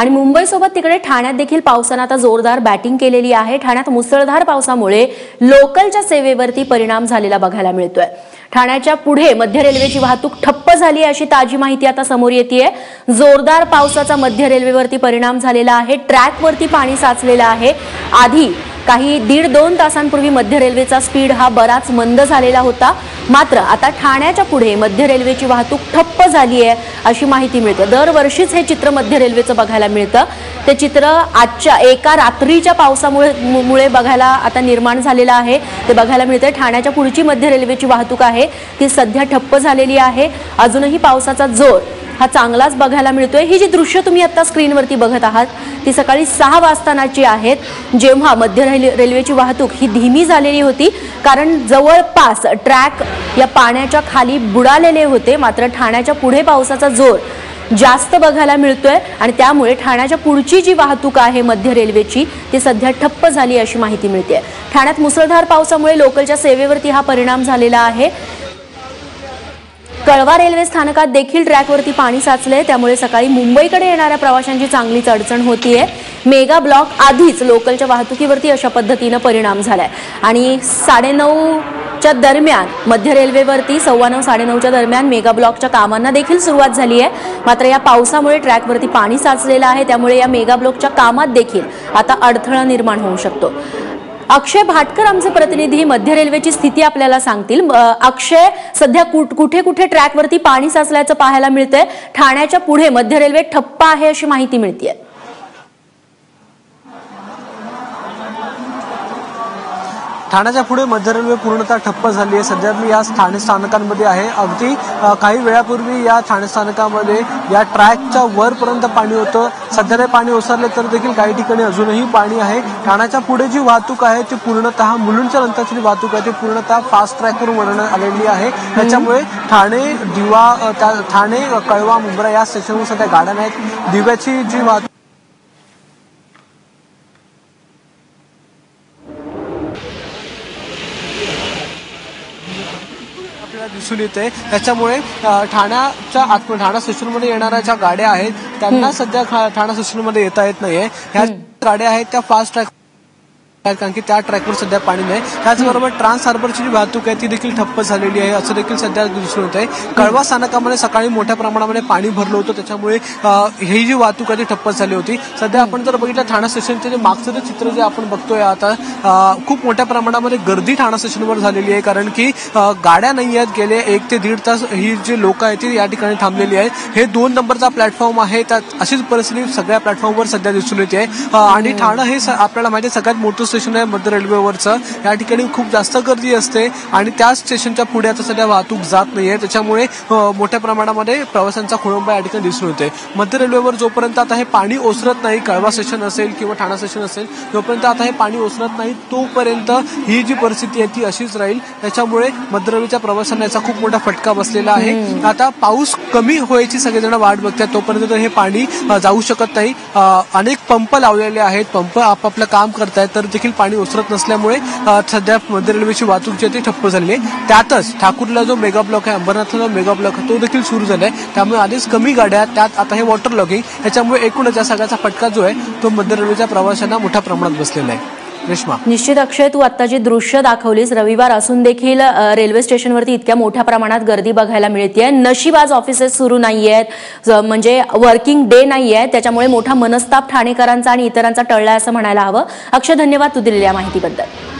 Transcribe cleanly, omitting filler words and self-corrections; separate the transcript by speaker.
Speaker 1: आणि मुंबईसोबत तिकडे ठाण्यात देखील पावसाने आता जोरदार बॅटिंग केलेली आहे। ठाण्यात मुसळधार पावसामुळे लोकलच्या सेवेवरती परिणाम झालेला बघायला मिळतोय। ठाण्याच्या पुढे मध्य रेल्वेची वाहतूक ठप्प झाली अशी ताजी माहिती आता समोर येतेय। जोरदार पावसाचा मध्य रेल्वेवरती परिणाम झालेला आहे। ट्रॅकवरती पाणी साचलेलं आहे। आधी काही 1.5-2 तासांपूर्वी मध्य रेल्वेचा स्पीड हा बराच मंद झालेला होता, मात्र आता ठाण्याच्या पुढे मध्य रेल्वेची वाहतूक ठप्प झाली आहे अशी माहिती मिळते। दरवर्षीच हे चित्र मध्य रेल्वेचं बघायला मिळतं। ते चित्र आजच्या एका रात्रीच्या पावसामुळे बघायला आता निर्माण झालेलं आहे। ते बघायला मिळते ठाण्याच्या पुढची मध्य रेल्वेची वाहतूक आहे ती सध्या ठप्प झालेली आहे। अजूनही पावसाचा जोर हा चांगलाच बघायला मिळतोय। ही जी दृश्य तुम्ही आता स्क्रीनवरती बघत आहात ती सकाळी 6 वाजताची आहेत, जेव्हा मध्य रेल्वेची वाहतूक ही धीमी झालेली होती, कारण जवळपास ट्रॅक या पाण्याच्या खाली बुडालेले होते। मात्र ठाण्याच्या पुढे पावसाचा जोर जास्त बघायला मिळतोय आणि त्यामुळे ठाण्याच्या पुढची जी वाहतूक आहे मध्य रेल्वेची ती सध्या ठप्प झाली अशी माहिती मिळते। ठाण्यात मुसळधार पावसामुळे लोकलच्या सेवेवरती हा परिणाम झालेला आहे। कळवा रेल्वे स्थानकात देखील ट्रॅकवरती पाणी साचले, त्यामुळे सकाळी मुंबईकडे येणाऱ्या प्रवाशांची चांगलीच अडचण होतीये। मेगा ब्लॉक आधीच लोकलच्या वाहतुकीवरती अशा पद्धतीने परिणाम झालाय आणि 9:30च्या दरम्यान मध्य रेल्वेवरती 9:15-9:30च्या दरम्यान मेगा ब्लॉकच्या कामांना देखील सुरुवात झाली आहे। मात्र या पावसामुळे ट्रॅकवरती पाणी साचलेलं आहे, त्यामुळे या मेगा ब्लॉकच्या कामात देखील आता अडथळा निर्माण होऊ शकतो। अक्षय भाटकर आमचे प्रतिनिधी मध्य रेल्वेची स्थिती आपल्याला सांगतील। अक्षय, सध्या कुठे कुठे ट्रॅकवरती पाणी साचल्याचं पाहायला मिळतंय? ठाण्याच्या पुढे मध्य रेल्वे ठप्प आहे अशी माहिती मिळतेय।
Speaker 2: ठाण्याच्या पुढे मध्य रेल्वे पूर्णतः ठप्प झाली आहे। सध्या मी या ठाणे स्थानकांमध्ये आहे। अगदी काही वेळापूर्वी या ठाणे स्थानकामध्ये या ट्रॅकच्या वरपर्यंत पाणी होतं। सध्या ते पाणी ओसरले तर देखील काही ठिकाणी अजूनही पाणी आहे। ठाण्याच्या पुढे जी वाहतूक आहे ती पूर्णतः मुलुंडच्या नंतरची वाहतूक आहे ती पूर्णतः फास्ट ट्रॅकवरून वळवण्यात आलेली आहे। त्याच्यामुळे ठाणे, दिवा, ठाणे, कळवा, मुंब्रा या स्टेशनवर सध्या गाड्या नाहीत। दिव्याची जी वाहतूक दिसून येते, त्याच्यामुळे ठाणा स्टेशनमध्ये येणाऱ्या ज्या गाड्या आहेत त्यांना सध्या ठाणा स्टेशनमध्ये येता येत नाहीये। ह्या गाड्या आहेत त्या फास्ट ट्रॅक, कारण की त्या ट्रॅकवर सध्या पाणी नाही। त्याचबरोबर ट्रान्स हार्बरची जी वाहतूक आहे ती देखील ठप्प झालेली आहे असं देखील सध्या दिसून येत आहे। कळवा स्थानकामध्ये सकाळी मोठ्या प्रमाणामध्ये पाणी भरलं होतं, त्याच्यामुळे ही जी वाहतूक आहे ती ठप्प झाली होती। सध्या आपण जर बघितलं ठाणा स्टेशनचे जे मागचं चित्र जे आपण बघतोय आता, खूप मोठ्या प्रमाणामध्ये गर्दी ठाणा स्टेशनवर झालेली आहे, कारण की गाड्या नाही आहेत। गेले 1 ते 1.5 तास ही जी लोक आहेत ती या ठिकाणी थांबलेली आहेत। हे 2 नंबरचा प्लॅटफॉर्म आहे, त्यात अशीच परिस्थिती सगळ्या प्लॅटफॉर्मवर सध्या दिसून येते। आणि ठाणं हे आपल्याला माहिती आहे सगळ्यात मोठं स्टेशन आहे मध्य रेल्वेवरचं। या ठिकाणी खूप जास्त गर्दी असते आणि त्या स्टेशनच्या पुढे आता सध्या वाहतूक जात नाहीये, त्याच्यामुळे मोठ्या प्रमाणामध्ये प्रवाशांचा खोळंबा या ठिकाणी दिसून येते। मध्य रेल्वेवर जोपर्यंत आता हे पाणी ओसरत नाही, कळवा स्टेशन असेल किंवा ठाणा स्टेशन असेल, जोपर्यंत आता हे पाणी ओसरत नाही तोपर्यंत ही जी परिस्थिती आहे ती अशीच राहील। त्याच्यामुळे मध्य रेल्वेच्या प्रवाशांना याचा खूप मोठा फटका बसलेला आहे। आता पाऊस कमी व्हायची सगळेजण वाट बघतात, तोपर्यंत हे पाणी जाऊ शकत नाही। अनेक पंप लावलेले आहेत, पंप आपापलं काम करतायत, तर देखील पाणी ओसरत नसल्यामुळे सध्या मध्य रेल्वेची वाहतूक जी आहे ती ठप्प झाली आहे। त्यातच ठाकूरला जो मेगा ब्लॉक आहे, अंबरनाथला जो मेगा ब्लॉक आहे तो देखील सुरू झालाय, त्यामुळे आधीच कमी गाड्या, त्यात आता हे वॉटर लॉगिंग, याच्यामुळे एकूणच या सगळ्याचा फटका जो आहे तो मध्य रेल्वेच्या प्रवाशांना मोठ्या प्रमाणात बसलेला आहे। रेश्मा,
Speaker 1: निश्चित अक्षय, तू आता जी दृश्य दाखवलीस, रविवार असून देखील रेल्वे स्टेशनवरती इतक्या मोठ्या प्रमाणात गर्दी बघायला मिळतेय। नशीब आज ऑफिसेस सुरू नाहीयेत, म्हणजे वर्किंग डे नाहीये, त्याच्यामुळे मोठा मनस्ताप ठाणेकरांचा आणि इतरांचा टळला असं म्हणायला हवं। अक्षय, धन्यवाद तू दिलेल्या माहितीबद्दल।